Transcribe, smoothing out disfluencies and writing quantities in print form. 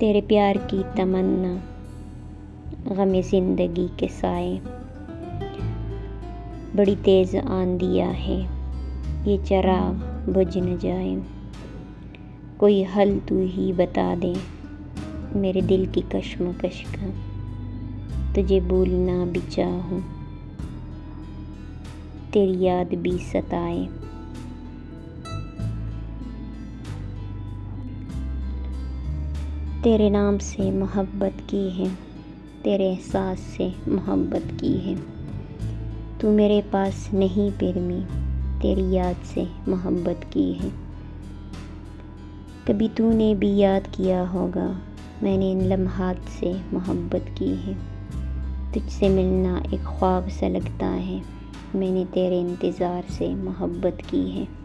تیرے پیار کی تمنا، غم زندگی کے سائے، بڑی تیز آندھیا ہے یہ چراغ بجھ نہ جائے۔ کوئی حل تو ہی بتا دے میرے دل کی کشمکش کا، تجھے بھولنا بھی چاہوں تیری یاد بھی ستائے۔ تیرے نام سے محبت کی ہے، تیرے احساس سے محبت کی ہے، تو میرے پاس نہیں پھر بھی تیری یاد سے محبت کی ہے۔ کبھی تو نے بھی یاد کیا ہوگا میں نے ان لمحات سے محبت کی ہے۔ تجھ سے ملنا ایک خواب سا لگتا ہے، میں نے تیرے انتظار سے محبت کی ہے۔